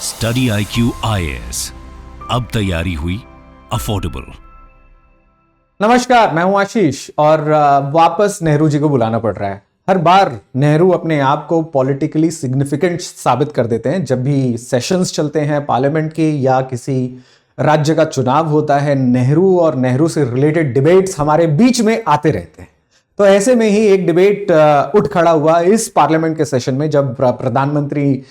Study IQ IAS, अब तैयारी हुई अफोर्डेबल। नमस्कार, मैं हूं आशीष और वापस नेहरू जी को बुलाना पड़ रहा है। हर बार नेहरू अपने आप को पॉलिटिकली सिग्निफिकेंट साबित कर देते हैं। जब भी सेशंस चलते हैं पार्लियामेंट के या किसी राज्य का चुनाव होता है, नेहरू और नेहरू से रिलेटेड डिबेट्स हमारे बीच में आते रहते हैं। तो ऐसे में ही एक डिबेट उठ खड़ा हुआ इस पार्लियामेंट के सेशन में, जब प्रधानमंत्री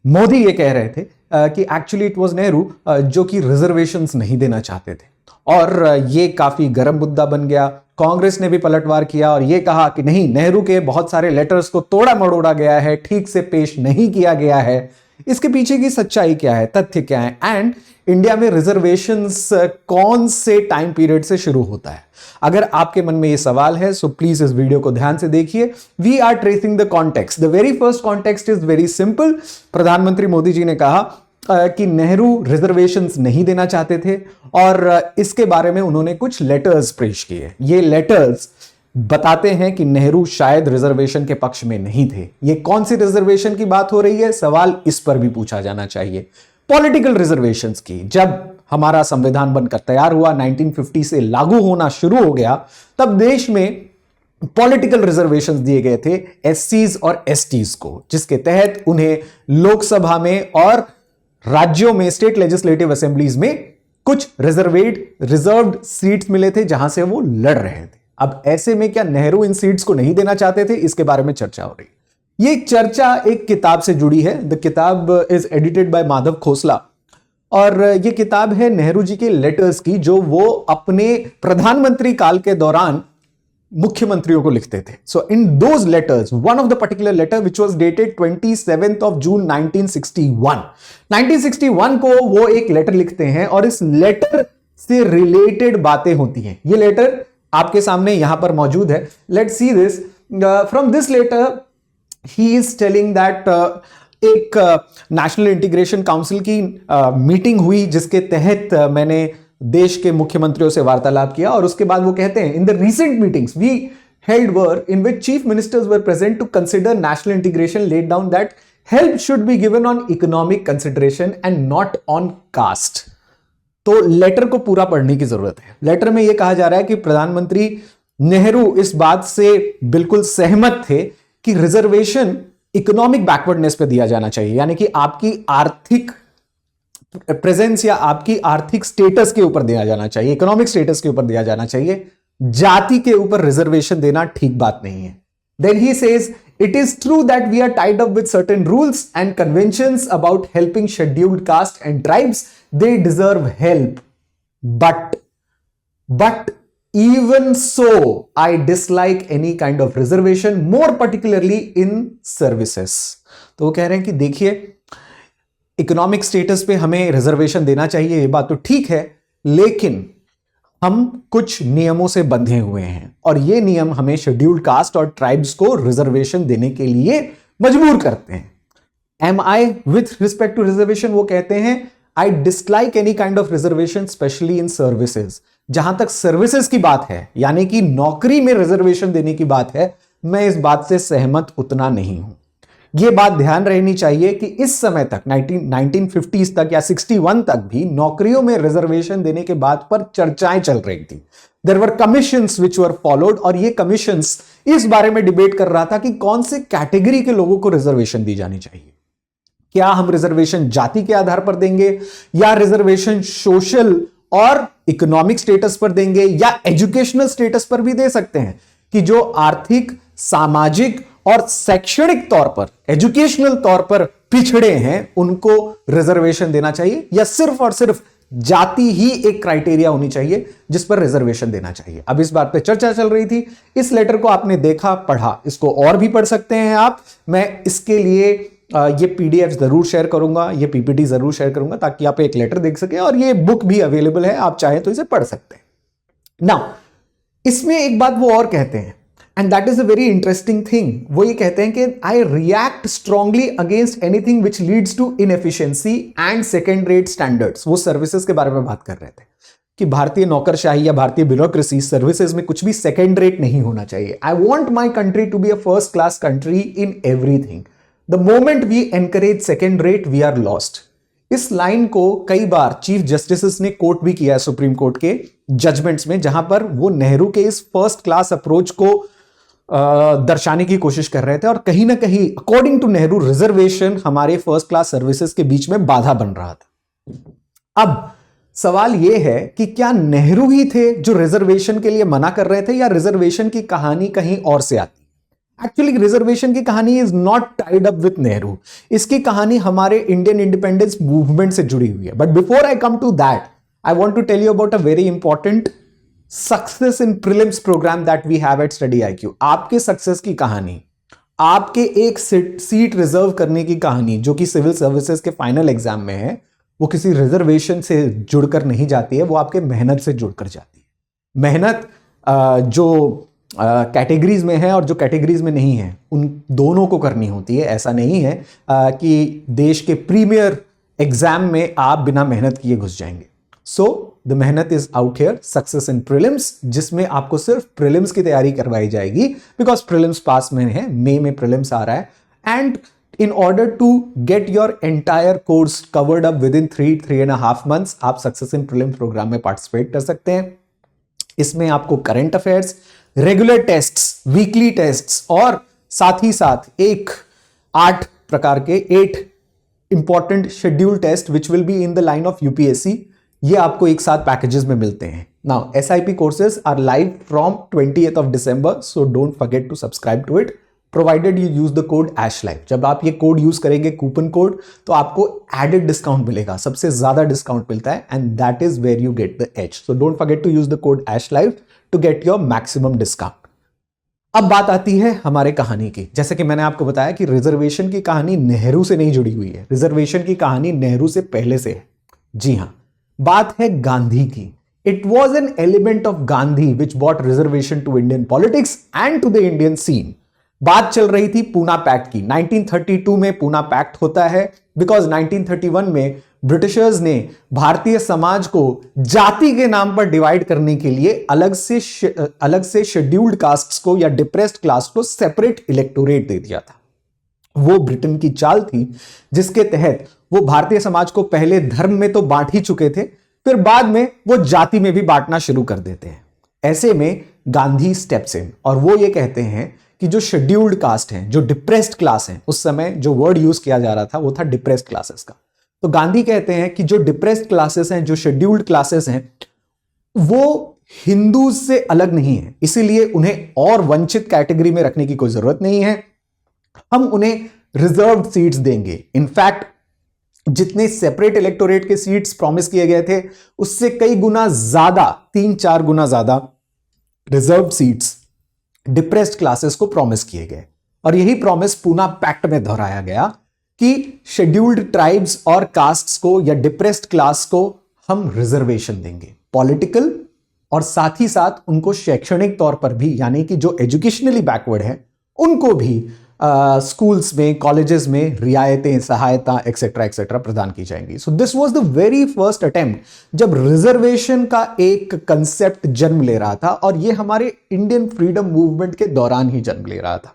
मोदी ये कह रहे थे कि एक्चुअली इट वाज नेहरू जो कि रिजर्वेशंस नहीं देना चाहते थे, और ये काफी गर्म मुद्दा बन गया। कांग्रेस ने भी पलटवार किया और ये कहा कि नहीं, नेहरू के बहुत सारे लेटर्स को तोड़ा मरोड़ा गया है, ठीक से पेश नहीं किया गया है। इसके पीछे की सच्चाई क्या है, तथ्य क्या है, एंड इंडिया में रिजर्वेशंस कौन से टाइम पीरियड से शुरू होता है? अगर आपके मन में ये सवाल है सो प्लीज इस वीडियो को ध्यान से देखिए। We are tracing the context. The very first context is very simple. प्रधानमंत्री मोदी जी ने कहा कि नेहरू रिजर्वेशंस नहीं देना चाहते थे और इसके बारे में उन्होंने कुछ लेटर्स पेश किए। ये लेटर्स बताते हैं कि नेहरू शायद रिजर्वेशन के पक्ष में नहीं थे। ये कौन सी रिजर्वेशन की बात हो रही है? सवाल इस पर भी पूछा जाना चाहिए। पॉलिटिकल रिजर्वेशंस की। जब हमारा संविधान बनकर तैयार हुआ, 1950 से लागू होना शुरू हो गया, तब देश में पॉलिटिकल रिजर्वेशंस दिए गए थे एससीज और एसटीज को, जिसके तहत उन्हें लोकसभा में और राज्यों में स्टेट लेजिस्लेटिव असेंबलीज में कुछ रिजर्व्ड सीट्स मिले थे जहां से वो लड़ रहे थे। अब ऐसे में क्या नेहरू इन सीट्स को नहीं देना चाहते थे? इसके बारे में चर्चा हो रही है। ये चर्चा एक किताब से जुड़ी है। द किताब is edited by Madhav Khosla और ये किताब है नेहरू जी के लेटर्स की, जो वो अपने प्रधानमंत्री काल के दौरान मुख्यमंत्रियों को लिखते थे। So in those letters, one of the particular letter which was dated 27th of June 1961 को वो एक लेटर लिखते हैं और इस लेटर से रिलेटेड बातें होती हैं। ये लेटर आपके सामने यहां पर मौजूद है। Let's see this. From this letter he is telling that एक नेशनल इंटीग्रेशन काउंसिल की मीटिंग हुई, जिसके तहत मैंने देश के मुख्यमंत्रियों से वार्तालाप किया, और उसके बाद वो कहते हैं, in the recent meetings we held were in which chief ministers were present to consider national integration, laid down that help should be given on economic consideration and not on caste। तो letter को पूरा पढ़ने की जरूरत है। Letter में यह कहा जा रहा है कि प्रधानमंत्री नेहरू इस बात से बिल्कुल सहमत थे कि रिजर्वेशन इकोनॉमिक बैकवर्डनेस पे दिया जाना चाहिए, यानी कि आपकी आर्थिक प्रेजेंस या आपकी आर्थिक स्टेटस के ऊपर दिया जाना चाहिए, इकोनॉमिक स्टेटस के ऊपर दिया जाना चाहिए। जाति के ऊपर रिजर्वेशन देना ठीक बात नहीं है। Then he says, it is true that we are tied up with certain rules and conventions about helping scheduled caste and tribes. They deserve help. But even so, I dislike any kind of reservation, more particularly in services. तो वो कह रहे हैं कि देखिए, economic status पे हमें reservation देना चाहिए, ये बात तो ठीक है, लेकिन हम कुछ नियमों से बंधे हुए हैं और ये नियम हमें शेड्यूल्ड कास्ट और ट्राइब्स को रिजर्वेशन देने के लिए मजबूर करते हैं। Am I with respect to reservation, वो कहते हैं, I dislike any kind of reservation specially in services. जहां तक सर्विसेज की बात है, यानी कि नौकरी में रिजर्वेशन देने की बात है, मैं इस बात से सहमत उतना नहीं हूं। यह बात ध्यान रहनी चाहिए कि इस समय तक 1950s तक या 61 तक भी नौकरियों में रिजर्वेशन देने के बात पर चर्चाएं चल रही थी। There were commissions which were followed, और ये कमीशंस इस बारे में डिबेट कर रहा था कि कौन से कैटेगरी के लोगों को रिजर्वेशन दी जानी चाहिए। क्या हम रिजर्वेशन जाति के आधार पर देंगे, या रिजर्वेशन सोशल और इकोनॉमिक स्टेटस पर देंगे, या एजुकेशनल स्टेटस पर भी दे सकते हैं कि जो आर्थिक, सामाजिक और शैक्षणिक तौर पर, एजुकेशनल तौर पर पिछड़े हैं, उनको रिजर्वेशन देना चाहिए, या सिर्फ और सिर्फ जाति ही एक क्राइटेरिया होनी चाहिए जिस पर रिजर्वेशन देना चाहिए। अब इस बात पे चर्चा चल रही थी। इस लेटर को आपने देखा, पढ़ा, इसको और भी पढ़ सकते हैं आप। मैं इसके लिए ये पीडीएफ जरूर शेयर करूंगा, ये पीपीटी जरूर शेयर करूंगा, ताकि आप एक लेटर देख सकें, और ये बुक भी अवेलेबल है, आप चाहें तो इसे पढ़ सकते हैं। नाउ, इसमें एक बात वो और कहते हैं, and that is a very interesting thing. वो ये कहते हैं कि I react strongly against anything which leads to inefficiency and second rate standards. वो सर्विसेज के बारे में बात कर रहे थे कि भारतीय नौकरशाही या भारतीय ब्यूरोक्रेसी सर्विसेज में कुछ भी सेकेंड रेट नहीं होना चाहिए। I want my country to be a first class country in everything. The moment we encourage second rate, we are lost. इस लाइन को कई बार चीफ जस्टिस ने कोट भी किया है सुप्रीम कोर्ट के जजमेंट्स में, जहां पर वो नेहरू के इस फर्स्ट क्लास अप्रोच को दर्शाने की कोशिश कर रहे थे, और कहीं ना कहीं अकॉर्डिंग टू नेहरू रिजर्वेशन हमारे फर्स्ट क्लास सर्विसेज के बीच में बाधा बन रहा था। अब सवाल यह है कि क्या नेहरू ही थे जो रिजर्वेशन के लिए मना कर रहे थे, या रिजर्वेशन की कहानी कहीं और से आती? एक्चुअली रिजर्वेशन की कहानी is not tied up with Nehru, इसकी कहानी हमारे इंडियन इंडिपेंडेंस मूवमेंट से जुड़ी हुई है। But before I come to that, I want to tell you about a very important success in prelims program that we have at study IQ. आपके success की कहानी, आपके एक सीट रिजर्व करने की कहानी जो कि सिविल सर्विसेज के फाइनल एग्जाम में है, वो किसी रिजर्वेशन से जुड़कर नहीं जाती है, वो आपके मेहनत से जुड़कर जाती है। मेहनत जो कैटेगरीज में है और जो कैटेगरीज में नहीं है, उन दोनों को करनी होती है। ऐसा नहीं है कि देश के प्रीमियर एग्जाम में आप बिना मेहनत किए घुस जाएंगे। सो द मेहनत is out here, success in prelims, जिसमें आपको सिर्फ प्रीलिम्स की तैयारी करवाई जाएगी, बिकॉज प्रीलिम्स पास में है, मई में प्रीलिम्स आ रहा है। And in order to get your entire course covered up within 3.5 months, आप सक्सेस इन प्रीलिम्स प्रोग्राम में पार्टिसिपेट कर सकते हैं। इसमें आपको current affairs, regular tests, weekly tests और साथ ही साथ 8 प्रकार के 8 important schedule test which will be in the line of UPSC, ये आपको एक साथ पैकेजेस में मिलते हैं। Now SIP courses are live from 20th of December, so don't forget to subscribe to it. Provided you use the code ASHLIVE। जब आप ये कोड यूज करेंगे, कूपन कोड, तो आपको एडेड डिस्काउंट मिलेगा, सबसे ज्यादा डिस्काउंट मिलता है, and that is where you get the edge. So don't forget to use the code ASHLIVE to get your maximum discount. अब बात आती है हमारे कहानी की। जैसे कि मैंने आपको बताया कि रिजर्वेशन की कहानी नेहरू से नहीं जुड़ी हुई है, रिजर्वेशन की कहानी नेहरू से पहले से है। जी हां, बात है गांधी की। It was an element of Gandhi which brought reservation to Indian politics and to the Indian scene. बात चल रही थी पूना पैक्ट की। 1932 में पूना पैक्ट होता है, बिकॉज 1931 में ब्रिटिशर्स ने भारतीय समाज को जाति के नाम पर डिवाइड करने के लिए अलग से शेड्यूल्ड कास्ट्स को या डिप्रेस्ड क्लास को सेपरेट इलेक्टोरेट दे दिया था। वो ब्रिटेन की चाल थी, जिसके तहत वो भारतीय समाज को पहले धर्म में तो बांट ही चुके थे, फिर बाद में वो जाति में भी बांटना शुरू कर देते हैं। ऐसे में गांधी स्टेप्स इन, और वो ये कहते हैं कि जो शेड्यूल्ड कास्ट हैं, जो डिप्रेस्ड क्लास हैं, उस समय जो वर्ड यूज किया जा रहा था वो था डिप्रेस्ड क्लासेस का। तो गांधी कहते हैं कि जो डिप्रेस्ड क्लासेस हैं, जो शेड्यूल्ड क्लासेस हैं, वो हिंदूज से अलग नहीं है, इसीलिए उन्हें और वंचित कैटेगरी में रखने की कोई जरूरत नहीं है। हम उन्हें रिजर्व्ड सीट्स देंगे। इनफैक्ट जितने सेपरेट इलेक्टोरेट के सीट्स प्रॉमिस किए गए थे, उससे कई गुना ज्यादा, 3-4 गुना ज्यादा रिजर्व्ड सीट्स डिप्रेस्ड क्लासेस को प्रॉमिस किए गए। और यही प्रॉमिस पूना पैक्ट में दोहराया गया कि शेड्यूल्ड ट्राइब्स और कास्ट्स को या डिप्रेस्ड क्लास को हम रिजर्वेशन देंगे, पॉलिटिकल और साथ ही साथ उनको शैक्षणिक तौर पर भी, यानी कि जो एजुकेशनली बैकवर्ड है उनको भी स्कूल्स में, कॉलेजेस में रियायतें, सहायता एक्सेट्रा एक्सेट्रा प्रदान की जाएंगी। सो this was the very first attempt जब रिजर्वेशन का एक कंसेप्ट जन्म ले रहा था, और ये हमारे इंडियन फ्रीडम मूवमेंट के दौरान ही जन्म ले रहा था।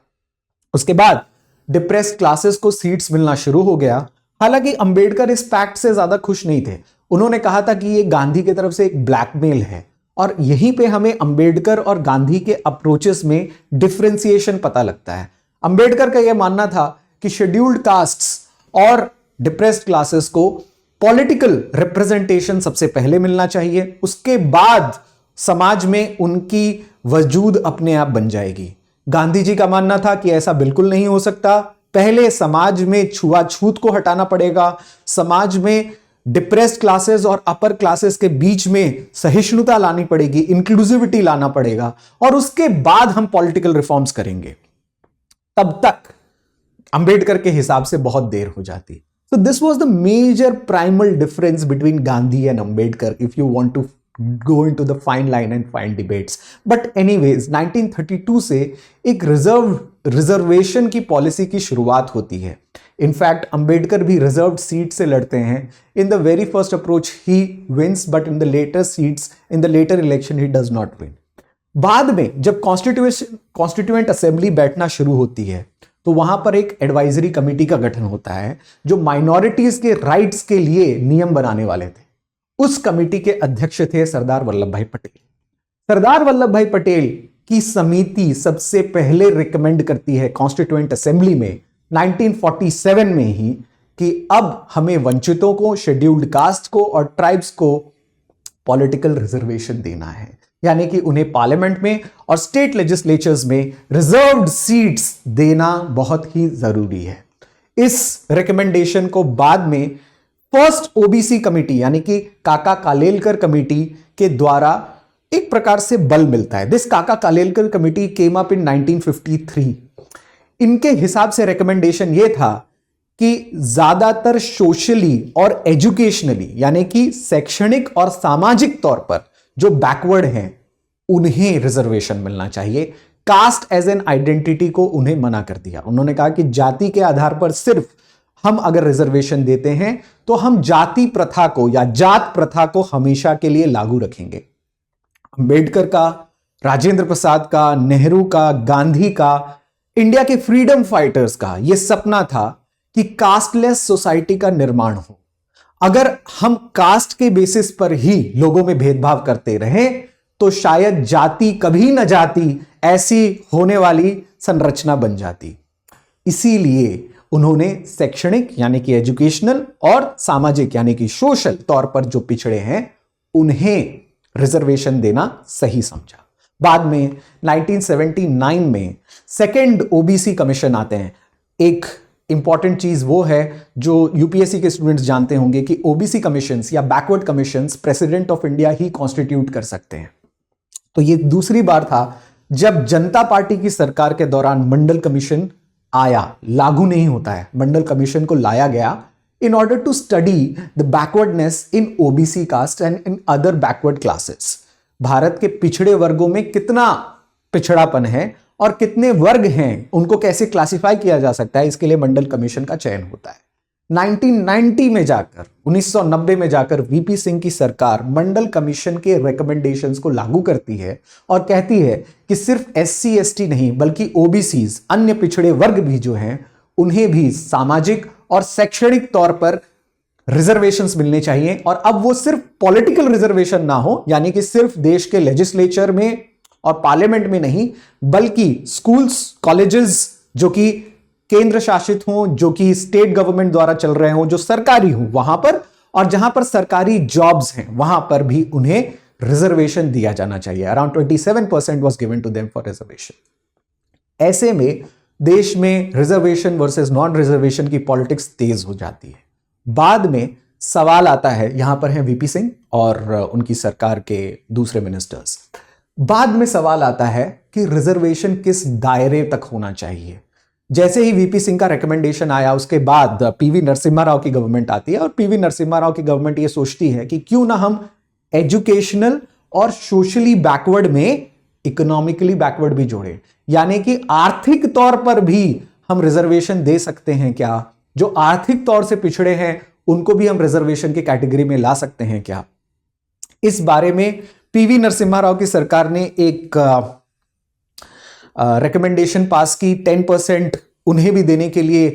उसके बाद डिप्रेस्ड क्लासेस को सीट्स मिलना शुरू हो गया। हालांकि अंबेडकर इस पैक्ट से ज्यादा खुश नहीं थे। उन्होंने कहा था कि ये गांधी की तरफ से एक ब्लैकमेल है, और यहीं पे हमें अंबेडकर और गांधी के अप्रोचेस में डिफरेंशिएशन पता लगता है। अंबेडकर का यह मानना था कि शेड्यूल्ड कास्ट्स और डिप्रेस्ड क्लासेस को पॉलिटिकल रिप्रेजेंटेशन सबसे पहले मिलना चाहिए, उसके बाद समाज में उनकी वजूद अपने आप बन जाएगी। गांधी जी का मानना था कि ऐसा बिल्कुल नहीं हो सकता, पहले समाज में छुआछूत को हटाना पड़ेगा, समाज में डिप्रेस्ड क्लासेस और अपर क्लासेस के बीच में सहिष्णुता लानी पड़ेगी, इंक्लूसिविटी लाना पड़ेगा, और उसके बाद हम पॉलिटिकल रिफॉर्म्स करेंगे। तब तक अंबेडकर के हिसाब से बहुत देर हो जाती। So this was the major primal difference between Gandhi and Ambedkar, if you want to go into the fine line and fine debates. But anyways, 1932 से एक रिजर्वेशन की पॉलिसी की शुरुआत होती है। इनफैक्ट अंबेडकर भी रिजर्व्ड सीट से लड़ते हैं। In the very first approach he wins, but in the latter seats, in the latter election he does not win. बाद में जब कॉन्स्टिट्यूएंट असेंबली बैठना शुरू होती है, तो वहां पर एक एडवाइजरी कमेटी का गठन होता है जो माइनॉरिटीज के राइट्स के लिए नियम बनाने वाले थे। उस कमेटी के अध्यक्ष थे सरदार वल्लभ भाई पटेल। सरदार वल्लभ भाई पटेल की समिति सबसे पहले रिकमेंड करती है कॉन्स्टिट्यूएंट असेंबली में 1947 में ही कि अब हमें वंचितों को, शेड्यूल्ड कास्ट को और ट्राइब्स को पॉलिटिकल रिजर्वेशन देना है, यानी कि उन्हें पार्लियामेंट में और स्टेट लेजिस्लेचर्स में रिजर्व्ड सीट्स देना बहुत ही जरूरी है। इस रिकमेंडेशन को बाद में फर्स्ट ओबीसी कमेटी यानी कि काका कालेलकर कमेटी के द्वारा एक प्रकार से बल मिलता है। दिस काका Kalelkar committee came up in 1953। इनके हिसाब से रिकमेंडेशन यह था कि ज्यादातर सोशली और एजुकेशनली यानी कि शैक्षणिक और सामाजिक तौर पर जो बैकवर्ड हैं उन्हें रिजर्वेशन मिलना चाहिए। कास्ट एज एन आइडेंटिटी को उन्हें मना कर दिया। उन्होंने कहा कि जाति के आधार पर सिर्फ हम अगर रिजर्वेशन देते हैं तो हम जाति प्रथा को या जात प्रथा को हमेशा के लिए लागू रखेंगे। अंबेडकर का, राजेंद्र प्रसाद का, नेहरू का, गांधी का, इंडिया के फ्रीडम फाइटर्स का यह सपना था कि कास्टलेस सोसाइटी का निर्माण हो। अगर हम कास्ट के बेसिस पर ही लोगों में भेदभाव करते रहे तो शायद जाति कभी न जाति ऐसी होने वाली संरचना बन जाती। इसीलिए उन्होंने शैक्षणिक यानी कि एजुकेशनल और सामाजिक यानी कि सोशल तौर पर जो पिछड़े हैं उन्हें रिजर्वेशन देना सही समझा। बाद में 1979 में सेकेंड ओबीसी कमीशन आते हैं। एक इंपॉर्टेंट चीज वो है जो यूपीएससी के स्टूडेंट्स जानते होंगे कि ओबीसी कमीशंस या backward commissions president of India he constitute कर सकते हैं। तो ये दूसरी बार था जब जनता पार्टी की सरकार के दौरान मंडल कमीशन आया, लागू नहीं होता है, मंडल कमीशन को लाया गया in order to study the backwardness in OBC caste and in other backward classes। Bharat के पिछड़े वर्गों में कितना पिछड़ापन है और कितने वर्ग हैं, उनको कैसे क्लासिफाई किया जा सकता है, इसके लिए मंडल कमीशन का चयन होता है। 1990 में जाकर 1990 में जाकर वीपी सिंह की सरकार मंडल कमीशन के रिकमेंडेशंस को लागू करती है और कहती है कि सिर्फ एससी एसटी नहीं बल्कि ओबीसीज अन्य पिछड़े वर्ग भी जो हैं उन्हें भी सामाजिक और शैक्षणिक तौर पर रिजर्वेशंस मिलने चाहिए। और अब वो सिर्फ पॉलिटिकल रिजर्वेशन ना हो, यानी कि सिर्फ देश के लेजिस्लेचर में और पार्लियामेंट में नहीं बल्कि स्कूल्स, कॉलेजेस जो कि केंद्र शासित हों, जो कि स्टेट गवर्नमेंट द्वारा चल रहे हों, जो सरकारी हों वहां पर, और जहां पर सरकारी जॉब्स हैं वहां पर भी उन्हें रिजर्वेशन दिया जाना चाहिए। Around 27% was given to them for reservation. ऐसे में देश में रिजर्वेशन वर्सेस नॉन रिजर्वेशन की पॉलिटिक्स तेज हो जाती है। बाद में सवाल आता है, यहां पर हैं वीपी सिंह और उनकी सरकार के दूसरे मिनिस्टर्स। बाद में सवाल आता है कि रिजर्वेशन किस दायरे तक होना चाहिए। जैसे ही वीपी सिंह का रिकमेंडेशन आया उसके बाद पीवी नरसिम्हा राव की गवर्नमेंट आती है और पीवी नरसिम्हा राव की गवर्नमेंट ये सोचती है कि क्यों ना हम एजुकेशनल और सोशली बैकवर्ड में इकोनॉमिकली बैकवर्ड भी जोड़े, यानी कि आर्थिक तौर पर भी हम रिजर्वेशन दे सकते हैं क्या, जो आर्थिक तौर से पिछड़े हैं उनको भी हम रिजर्वेशन की कैटेगरी में ला सकते हैं क्या। इस बारे में पीवी नरसिम्हा राव की सरकार ने एक रिकमेंडेशन पास की, 10% उन्हें भी देने के लिए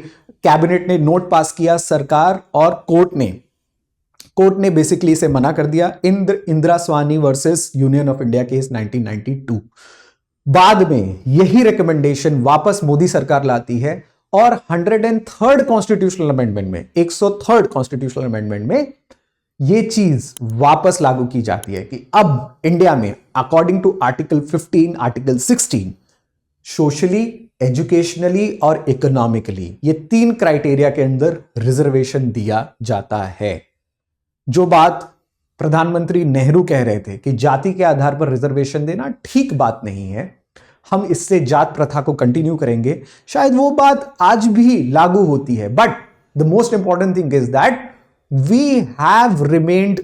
कैबिनेट ने नोट पास किया। सरकार और कोर्ट ने बेसिकली इसे मना कर दिया। Indira Swani versus union of India case 1992। बाद में यही रिकमेंडेशन वापस मोदी सरकार लाती है और 103rd कॉन्स्टिट्यूशनल अमेंडमेंट में, 103rd कॉन्स्टिट्यूशनल अमेंडमेंट में यह चीज वापस लागू की जाती है कि अब इंडिया में according to article 15, article 16 socially, educationally और इकोनॉमिकली ये 3 क्राइटेरिया के अंदर रिजर्वेशन दिया जाता है। जो बात प्रधानमंत्री नेहरू कह रहे थे कि जाति के आधार पर रिजर्वेशन देना ठीक बात नहीं है, हम इससे जात प्रथा को कंटिन्यू करेंगे, शायद वो बात आज भी लागू होती है। But the most important thing is that we have remained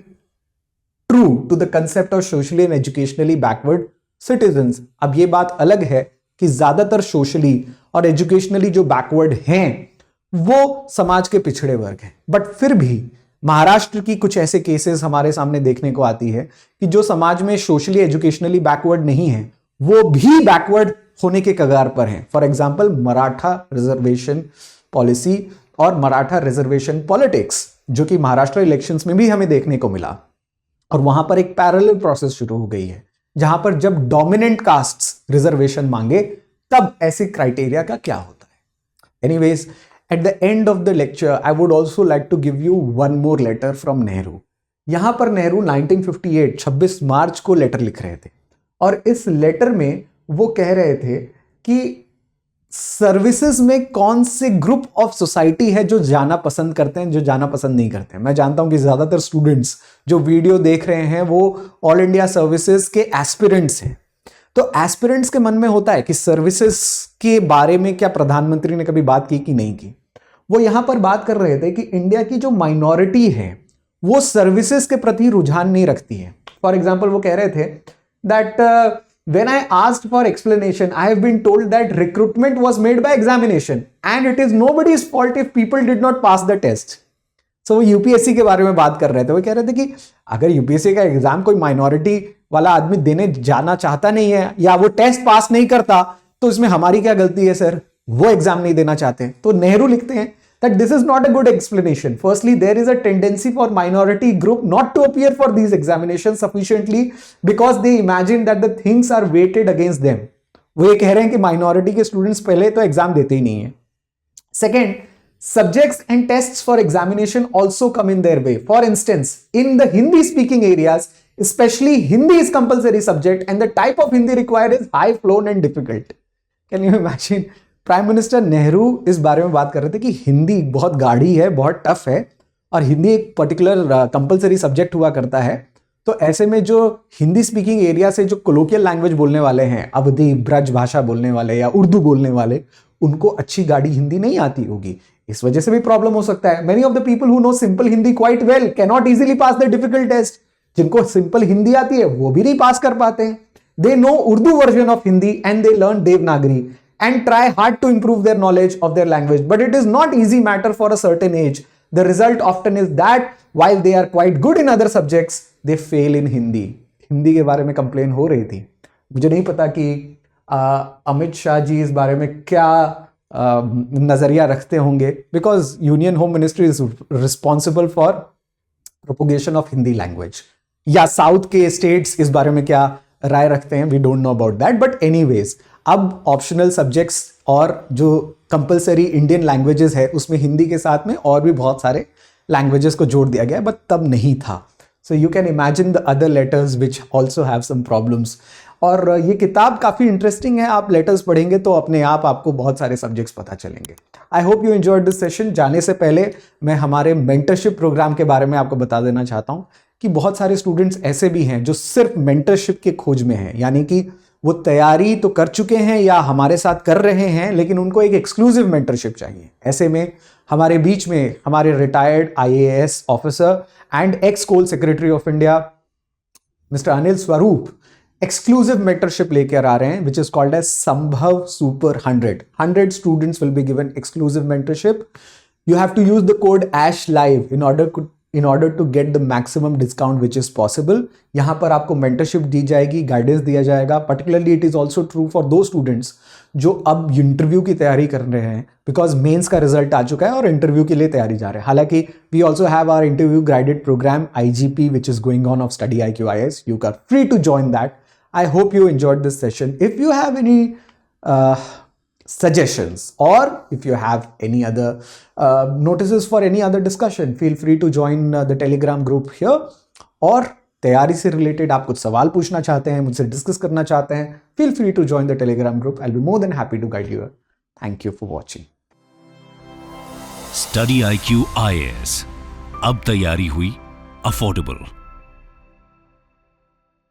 true to the concept of socially and educationally backward citizens. अब ये बात अलग है कि ज्यादातर सोशली और एजुकेशनली जो बैकवर्ड हैं वो समाज के पिछड़े वर्ग हैं, बट फिर भी महाराष्ट्र की कुछ ऐसे केसेस हमारे सामने देखने को आती है कि जो समाज में सोशली एजुकेशनली बैकवर्ड नहीं है वो भी बैकवर्ड होने के कगार पर हैं। For example Maratha reservation policy और मराठा रिजर्वेशन पॉलिटिक्स, जो कि महाराष्ट्र इलेक्शंस में भी हमें देखने को मिला, और वहां पर एक पैरेलल प्रोसेस शुरू हो गई है, जहां पर जब डोमिनेंट कास्ट्स रिजर्वेशन मांगे तब ऐसे क्राइटेरिया का क्या होता है। Anyways, at the end of the lecture I would also like to give you one more letter from Nehru. यहां पर नेहरू 1958 26 मार्च को लेटर लिख रहे थे, और इस लेटर में वो कह रहे थे कि सर्विसेज में कौन से ग्रुप ऑफ सोसाइटी है जो जाना पसंद करते हैं, जो जाना पसंद नहीं करते हैं। मैं जानता हूं कि ज्यादातर स्टूडेंट्स जो वीडियो देख रहे हैं वो ऑल इंडिया सर्विसेज के एस्पिरेंट्स हैं। तो एस्पिरेंट्स के मन में होता है कि सर्विसेज के बारे में क्या प्रधानमंत्री ने कभी बात की कि नहीं की। वो यहां पर बात कर रहे थे कि इंडिया की जो माइनॉरिटी है वो सर्विसेज के प्रति रुझान नहीं रखती है। फॉर एग्जाम्पल वो कह रहे थे that when I asked for explanation, I have been told that recruitment was made by examination and it is nobody's fault if people did not pass the test. So वो UPSC के बारे में बात कर रहे थे। वो कह रहे थे कि अगर यूपीएससी का एग्जाम कोई माइनॉरिटी वाला आदमी देने जाना चाहता नहीं है या वो टेस्ट पास नहीं करता तो इसमें हमारी क्या गलती है सर, वो एग्जाम नहीं देना चाहते। तो नेहरू लिखते हैं that this is not a good explanation. Firstly, there is a tendency for minority group not to appear for these examinations sufficiently because they imagine that the things are weighted against them. वो ये कह रहे हैं कि minority के students पहले तो exam देते ही नहीं है। Second, subjects and tests for examination also come in their way. For instance, in the Hindi speaking areas, especially Hindi is compulsory subject and the type of Hindi required is high flown and difficult. Can you imagine? Prime minister Nehru इस बारे में बात कर रहे थे कि हिंदी बहुत गाढ़ी है, बहुत टफ है, और हिंदी एक पर्टिकुलर कंपलसरी सब्जेक्ट हुआ करता है। तो ऐसे में जो हिंदी स्पीकिंग एरिया से जो कोलोकियल लैंग्वेज बोलने वाले हैं, अवधी ब्रज भाषा बोलने वाले या उर्दू बोलने वाले, उनको अच्छी गाढ़ी हिंदी नहीं आती होगी। इस वजह से भी प्रॉब्लम हो सकता है। Many of the people who know simple Hindi quite well can not easily pass the difficult test. जिनको सिंपल हिंदी आती है वो भी नहीं पास कर पाते हैं। They know Urdu version of Hindi and they learn Devanagari and try hard to improve their knowledge of their language, but it is not easy matter for a certain age. The result often is that while they are quite good in other subjects, they fail in Hindi. Hindi के बारे में complain हो रही थी। मुझे नहीं पता कि अमित शाह जी इस बारे में क्या नजरिया रखते होंगे, because union home ministry is responsible for propagation of Hindi language, या साउथ के स्टेट्स इस बारे में क्या राय रखते हैं, we don't know about that. But anyways, अब ऑप्शनल सब्जेक्ट्स और जो कंपलसरी इंडियन लैंग्वेजेस है उसमें हिंदी के साथ में और भी बहुत सारे लैंग्वेजेस को जोड़ दिया गया, बट तब नहीं था। So you can imagine the other letters which also have some problems. और ये किताब काफ़ी इंटरेस्टिंग है, आप लेटर्स पढ़ेंगे तो अपने आप आपको बहुत सारे सब्जेक्ट्स पता चलेंगे। I hope you enjoyed this session. जाने से पहले मैं हमारे मेंटरशिप प्रोग्राम के बारे में आपको बता देना चाहता हूँ कि बहुत सारे स्टूडेंट्स ऐसे भी हैं जो सिर्फ मेंटरशिप के खोज में हैं, यानी कि वो तैयारी तो कर चुके हैं या हमारे साथ कर रहे हैं, लेकिन उनको एक एक्सक्लूसिव मेंटरशिप चाहिए। ऐसे में हमारे बीच में हमारे retired IAS officer and ex coal secretary of India mister Anil Swarup exclusive mentorship लेकर आ रहे हैं, which is called as Sambhav super 100 students will be given exclusive mentorship. You have to use the code ASHLIVE in order to get the maximum discount which is possible. यहां पर आपको mentorship दी जाएगी, guidance दिया जाएगा। Particularly it is also true for दो students जो अब interview की तैयारी कर रहे हैं, बिकॉज मेंस का रिजल्ट आ चुका है और इंटरव्यू के लिए तैयारी जा रहे हैं। हालांकि we also have our interview guided program IGP which is going on of study IQ IAS. You are free to join that. I hope you enjoyed this session. If you have any suggestions or if you have any other notices for any other discussion, feel free to join the Telegram group here. और तैयारी से related आप कुछ सवाल पूछना चाहते हैं, मुझसे डिस्कस करना चाहते हैं, feel free to join the Telegram group. I'll be more than happy to guide you. Thank you for watching. Study IQ IAS. अब तैयारी हुई अफोर्डेबल।